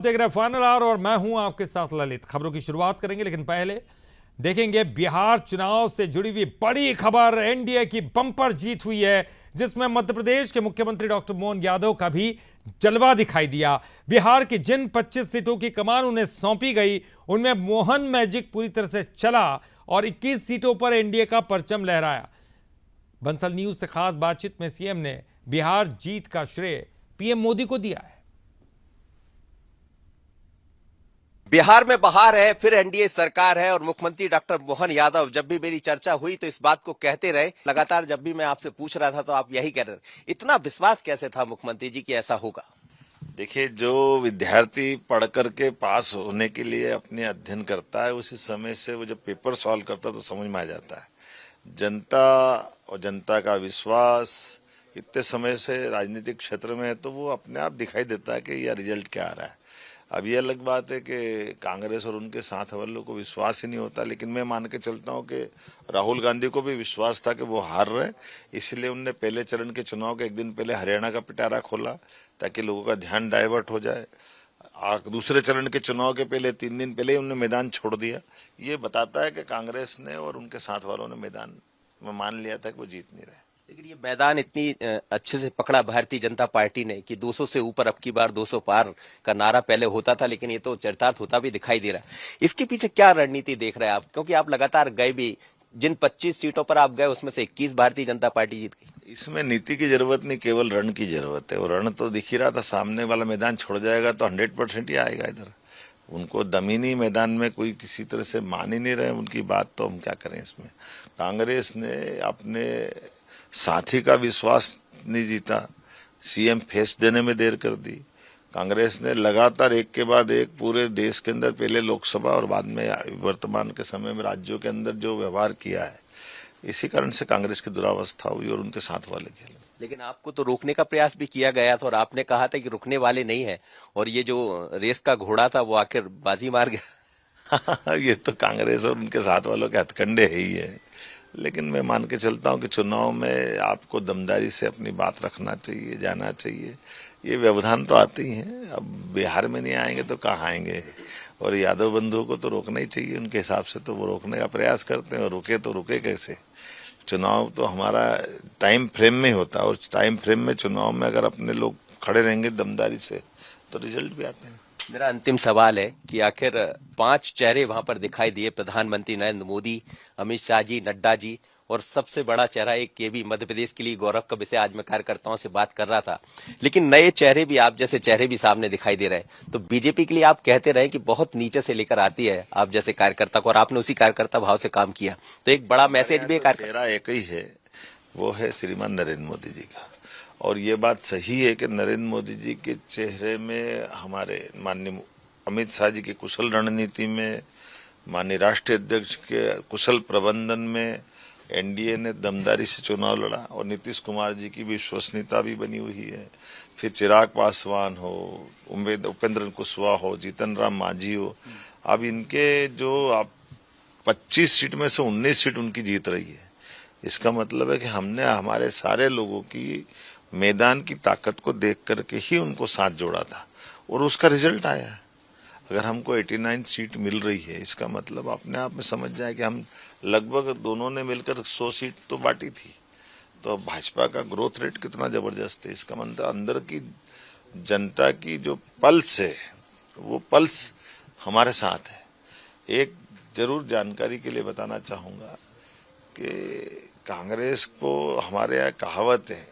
देख रहे हैं फाइनल आवर और मैं हूं आपके साथ ललित। खबरों की शुरुआत करेंगे लेकिन पहले देखेंगे बिहार चुनाव से जुड़ी हुई बड़ी खबर। एनडीए की बम्पर जीत हुई है जिसमें मध्य प्रदेश के मुख्यमंत्री डॉक्टर मोहन यादव का भी जलवा दिखाई दिया। बिहार की जिन 25 सीटों की कमान उन्हें सौंपी गई उनमें मोहन मैजिक पूरी तरह से चला और 21 सीटों पर एनडीए का परचम लहराया। बंसल न्यूज से खास बातचीत में सीएम ने बिहार जीत का श्रेय पीएम मोदी को दिया है। बिहार में बहार है, फिर एनडीए सरकार है और मुख्यमंत्री डॉक्टर मोहन यादव जब भी मेरी चर्चा हुई तो इस बात को कहते रहे। लगातार जब भी मैं आपसे पूछ रहा था तो आप यही कह रहे थे। इतना विश्वास कैसे था मुख्यमंत्री जी कि ऐसा होगा? देखिए, जो विद्यार्थी पढ़ करके पास होने के लिए अपने अध्ययन करता है उसी समय से वो जब पेपर सॉल्व करता है तो समझ में आ जाता है। जनता और जनता का विश्वास इतने समय से राजनीतिक क्षेत्र में है तो वो अपने आप दिखाई देता है कि यह रिजल्ट क्या आ रहा है। अब ये अलग बात है कि कांग्रेस और उनके साथ वालों को विश्वास ही नहीं होता, लेकिन मैं मान के चलता हूँ कि राहुल गांधी को भी विश्वास था कि वो हार रहे, इसलिए उनने पहले चरण के चुनाव के एक दिन पहले हरियाणा का पिटारा खोला ताकि लोगों का ध्यान डाइवर्ट हो जाए। दूसरे चरण के चुनाव के पहले 3 दिन पहले ही उन्होंने मैदान छोड़ दिया। ये बताता है कि कांग्रेस ने और उनके साथ वालों ने मैदान में मान लिया था कि वो जीत नहीं रहे। लेकिन ये मैदान इतनी अच्छे से पकड़ा भारतीय जनता पार्टी ने कि 200 से ऊपर, अब की बार 200 पार का नारा पहले होता था, लेकिन ये तो चरितार्थ होता भी दिखाई दे रहा है। इसके पीछे क्या रणनीति देख रहे हैं आप? क्योंकि आप लगातार गए भी, जिन 25 सीटों पर आप गए उसमें से 21 भारतीय जनता पार्टी जीत गई। इसमें नीति की जरूरत नहीं, केवल रण की जरूरत है। वो रण तो दिख ही रहा था, सामने वाला मैदान छोड़ जाएगा तो 100% ही आएगा इधर। उनको दमीनी मैदान में कोई किसी तरह से मान ही नहीं रहे उनकी बात, तो हम क्या करें इसमें। कांग्रेस ने अपने साथी का विश्वास नहीं जीता, सीएम फेस देने में देर कर दी। कांग्रेस ने लगातार एक के बाद एक पूरे देश के अंदर पहले लोकसभा और बाद में वर्तमान के समय में राज्यों के अंदर जो व्यवहार किया है, इसी कारण से कांग्रेस की दुरावस्था हुई और उनके साथ वाले खेले। लेकिन आपको तो रोकने का प्रयास भी किया गया था और आपने कहा था कि रुकने वाले नहीं है, और ये जो रेस का घोड़ा था वो आखिर बाजी मार गया। ये तो कांग्रेस और उनके साथ वालों के हथकंडे है ही है, लेकिन मैं मान के चलता हूँ कि चुनाव में आपको दमदारी से अपनी बात रखना चाहिए, जाना चाहिए। ये व्यवधान तो आते ही हैं, अब बिहार में नहीं आएंगे तो कहाँ आएंगे। और यादव बंधुओं को तो रोकना ही चाहिए, उनके हिसाब से तो वो रोकने का प्रयास करते हैं, और रुके तो रुके कैसे। चुनाव तो हमारा टाइम फ्रेम में होता है और टाइम फ्रेम में चुनाव में अगर अपने लोग खड़े रहेंगे दमदारी से तो रिजल्ट भी आते हैं। मेरा अंतिम सवाल है कि आखिर 5 चेहरे वहां पर दिखाई दिए, प्रधानमंत्री नरेंद्र मोदी, अमित शाह जी, नड्डा जी, और सबसे बड़ा चेहरा एक ये भी मध्य प्रदेश के लिए गौरव का विषय। आज मैं कार्यकर्ताओं से बात कर रहा था, लेकिन नए चेहरे भी, आप जैसे चेहरे भी सामने दिखाई दे रहे हैं। तो बीजेपी के लिए आप कहते रहे कि बहुत नीचे से लेकर आती है आप जैसे कार्यकर्ता को, और आपने उसी कार्यकर्ता भाव से काम किया, तो एक बड़ा मैसेज भी है। चेहरा एक ही है, वो है श्रीमान नरेंद्र मोदी जी का। और ये बात सही है कि नरेंद्र मोदी जी के चेहरे में, हमारे माननीय अमित शाह जी की कुशल रणनीति में, माननीय राष्ट्रीय अध्यक्ष के कुशल प्रबंधन में एनडीए ने दमदारी से चुनाव लड़ा और नीतीश कुमार जी की विश्वसनीयता भी बनी हुई है। फिर चिराग पासवान हो, उपेंद्र कुशवाहा हो, जीतन राम मांझी हो, अब इनके जो आप 25 सीट में से 19 सीट उनकी जीत रही है। इसका मतलब है कि हमने हमारे सारे लोगों की मैदान की ताकत को देख करके ही उनको साथ जोड़ा था और उसका रिजल्ट आया है। अगर हमको 89 सीट मिल रही है, इसका मतलब अपने आप में समझ जाए कि हम लगभग दोनों ने मिलकर 100 सीट तो बांटी थी। तो भाजपा का ग्रोथ रेट कितना जबरदस्त है। इसका मतलब अंदर की जनता की जो पल्स है, वो पल्स हमारे साथ है। एक जरूर जानकारी के लिए बताना चाहूंगा कि कांग्रेस को हमारे यहाँ कहावत है,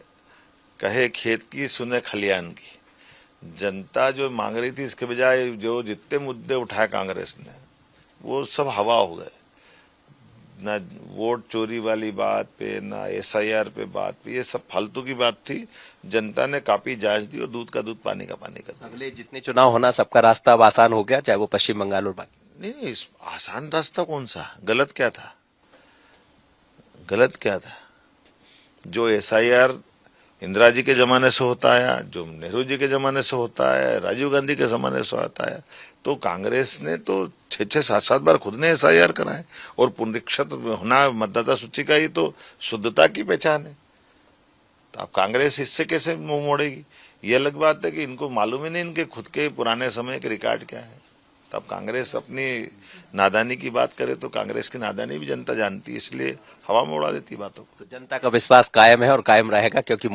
कहे खेत की सुने खलियान की। जनता जो मांग रही थी, इसके बजाय जो जितने मुद्दे उठाए कांग्रेस ने, वो सब हवा हो गए। ना वोट चोरी वाली बात पे, ना एसआईआर पे बात पे, ये सब फालतू की बात थी। जनता ने काफी जांच दी और दूध का दूध पानी का पानी कर दिया। अगले जितने चुनाव होना, सबका रास्ता अब आसान हो गया, चाहे वो पश्चिम बंगाल और बाकी। नहीं, आसान रास्ता कौन सा? गलत क्या था? गलत क्या था? जो एसआईआर इंदिरा जी के जमाने से होता है, जो नेहरू जी के जमाने से होता है, राजीव गांधी के जमाने से होता है, तो कांग्रेस ने तो 6-6, 7-7 बार खुद ने एसआईआर कराए। और पुनरीक्षित होना मतदाता सूची का ही तो शुद्धता की पहचान है। तो अब कांग्रेस इससे कैसे मुंह मोड़ेगी? ये अलग बात है कि इनको मालूम ही नहीं इनके खुद के पुराने समय के रिकॉर्ड क्या है। तब कांग्रेस अपनी नादानी की बात करे तो कांग्रेस की नादानी भी जनता जानती है, इसलिए हवा में उड़ा देती बातों को। तो जनता का विश्वास कायम है और कायम रहेगा, क्योंकि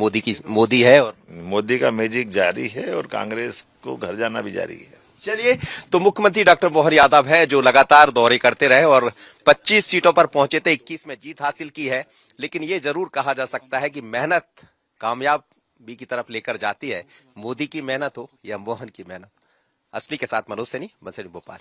मोदी है और मोदी का मैजिक जारी है और कांग्रेस को घर जाना भी जारी है। चलिए, तो मुख्यमंत्री डॉक्टर मोहन यादव हैं जो लगातार दौरे करते रहे और 25 सीटों पर पहुंचे थे, 21 में जीत हासिल की है। लेकिन ये जरूर कहा जा सकता है कि मेहनत कामयाबी की तरफ लेकर जाती है, मोदी की मेहनत हो या मोहन की मेहनत। असली के साथ मनोज सैनी, बंसरी, भोपाल।